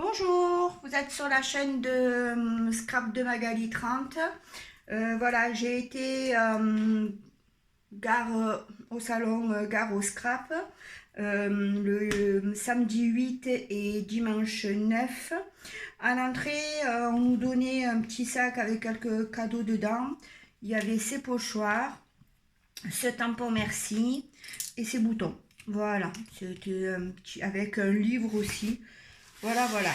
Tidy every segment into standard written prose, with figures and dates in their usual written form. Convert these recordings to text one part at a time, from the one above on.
Bonjour, vous êtes sur la chaîne de Scrap de Magali 30. Voilà, j'ai été au salon Gare au Scrap le samedi 8 et dimanche 9. À l'entrée, on nous donnait un petit sac avec quelques cadeaux dedans. Il y avait ces pochoirs, ce tampon merci et ces boutons. Voilà, c'était un petit, avec un livre aussi. Voilà, voilà.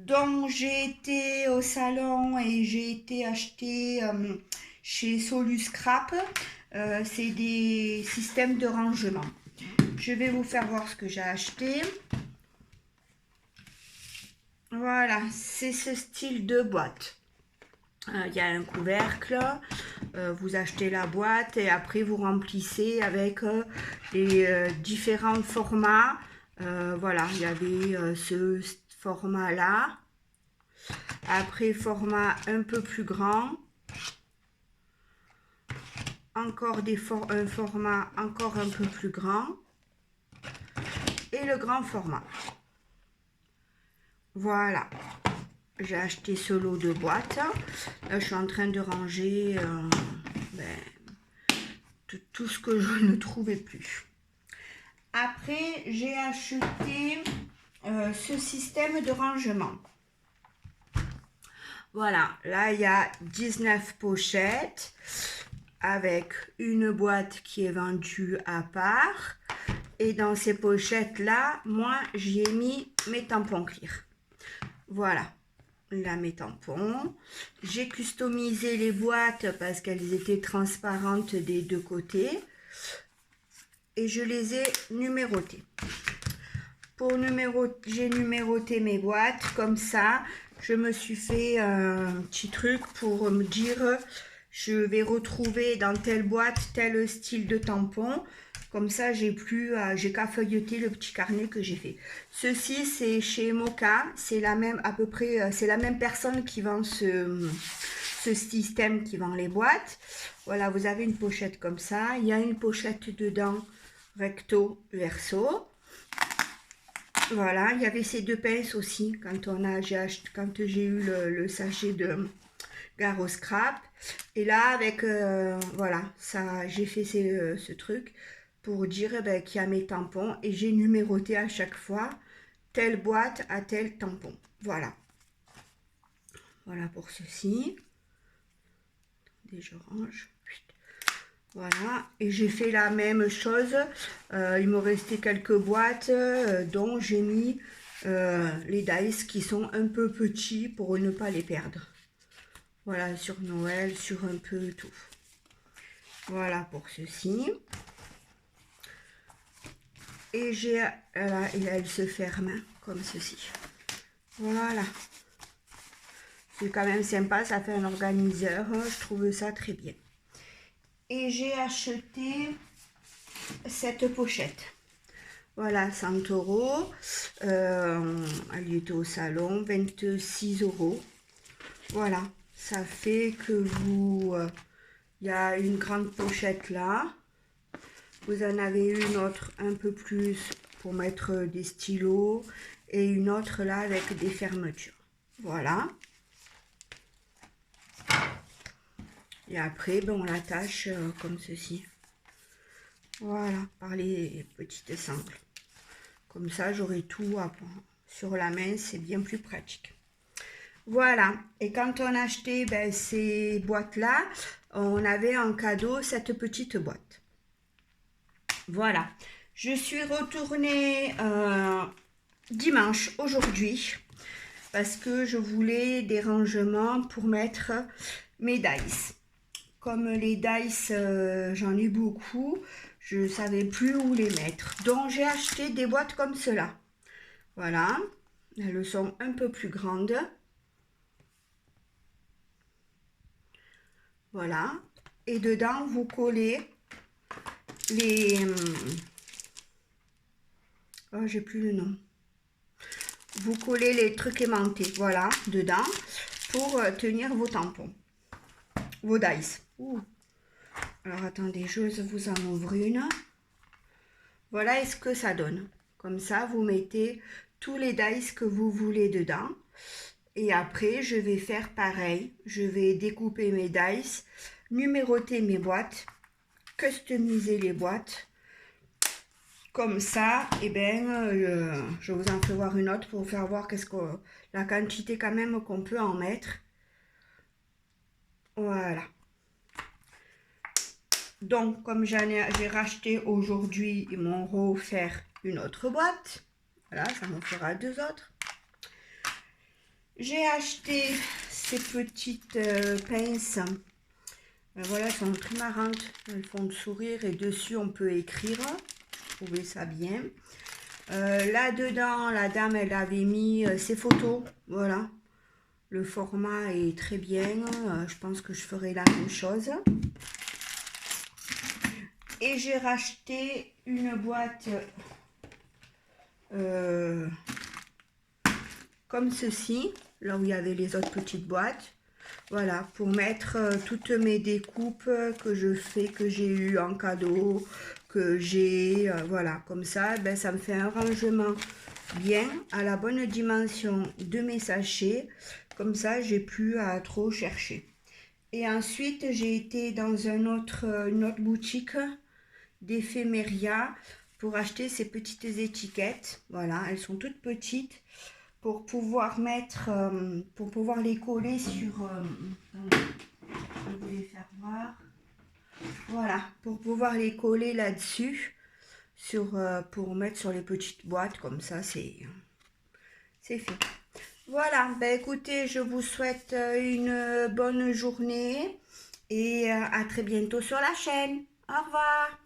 Donc j'ai été au salon et j'ai été acheter chez Solus Scrap. C'est des systèmes de rangement. Je vais vous faire voir ce que j'ai acheté. Voilà, c'est ce style de boîte. Il y a un couvercle, vous achetez la boîte et après vous remplissez avec les différents formats. Voilà, il y avait ce format là, après format un peu plus grand, encore un format encore un peu plus grand et le grand format. Voilà, j'ai acheté ce lot de boîtes. Là je suis en train de ranger tout ce que je ne trouvais plus. Après j'ai acheté ce système de rangement. Voilà, là il y a 19 pochettes avec une boîte qui est vendue à part. Et dans ces pochettes là, moi j'y ai mis mes tampons clear. Voilà, là mes tampons. J'ai customisé les boîtes parce qu'elles étaient transparentes des deux côtés. Et je les ai numérotées. J'ai numéroté mes boîtes comme ça. Je me suis fait un petit truc pour me dire je vais retrouver dans telle boîte tel style de tampon. Comme ça, j'ai qu'à feuilleter le petit carnet que j'ai fait. Ceci, c'est chez Moka. C'est la même, à peu près, c'est la même personne qui vend ce système qui vend les boîtes. Voilà, vous avez une pochette comme ça. Il y a une pochette dedans, recto, verso. Voilà, il y avait ces deux pinces aussi quand j'ai eu le sachet de Gare au Scrap. Et là, avec voilà, ça, j'ai fait ce truc pour dire qu'il y a mes tampons et j'ai numéroté à chaque fois telle boîte à tel tampon. Voilà. Voilà pour ceci. Attendez, je range. Voilà, et j'ai fait la même chose. Il me restait quelques boîtes dont j'ai mis les dice qui sont un peu petits pour ne pas les perdre. Voilà, sur Noël, sur un peu tout. Voilà pour ceci. Et elle se ferme comme ceci. Voilà. C'est quand même sympa, ça fait un organiseur. Je trouve ça très bien. Et j'ai acheté cette pochette. Voilà, 100 €. Elle était au salon, 26 €. Voilà, ça fait que vous... il y a une grande pochette là. Vous en avez une autre un peu plus pour mettre des stylos. Et une autre là avec des fermetures. Voilà. Et après, on l'attache comme ceci. Voilà, par les petites sangles. Comme ça, j'aurai tout sur la main, c'est bien plus pratique. Voilà, et quand on achetait ces boîtes-là, on avait en cadeau cette petite boîte. Voilà, je suis retournée dimanche, aujourd'hui, parce que je voulais des rangements pour mettre mes dice. Comme les dice, j'en ai beaucoup, je ne savais plus où les mettre. Donc, j'ai acheté des boîtes comme cela. Voilà, elles sont un peu plus grandes. Voilà, et dedans, vous collez les... Oh, j'ai plus le nom. Vous collez les trucs aimantés, voilà, dedans, pour tenir vos tampons, vos dice. Ouh. Alors, attendez, je vous en ouvre une. Voilà ce que ça donne. Comme ça, vous mettez tous les dies que vous voulez dedans. Et après, je vais faire pareil. Je vais découper mes dies, numéroter mes boîtes, customiser les boîtes. Comme ça, et je vous en fais voir une autre pour vous faire voir la quantité quand même qu'on peut en mettre. Voilà. Donc, comme j'ai racheté aujourd'hui, ils m'ont offert une autre boîte. Voilà, ça me fera 2 autres. J'ai acheté ces petites pinces. Voilà, elles sont très marrantes. Elles font sourire et dessus, on peut écrire. Je trouvais ça bien. Là-dedans, la dame, elle avait mis ses photos. Voilà. Le format est très bien. Je pense que je ferai la même chose. Et j'ai racheté une boîte comme ceci, là où il y avait les autres petites boîtes. Voilà, pour mettre toutes mes découpes que je fais, que j'ai eu en cadeau, que j'ai, voilà, comme ça, ça me fait un rangement bien, à la bonne dimension de mes sachets. Comme ça, j'ai plus à trop chercher. Et ensuite, j'ai été dans une autre boutique d'éphéméria pour acheter ces petites étiquettes. Voilà, elles sont toutes petites pour pouvoir mettre, pour pouvoir les coller sur... je vais vous les faire voir. Voilà, pour pouvoir les coller là-dessus, pour mettre sur les petites boîtes, comme ça, c'est fait. Voilà, écoutez, je vous souhaite une bonne journée et à très bientôt sur la chaîne. Au revoir.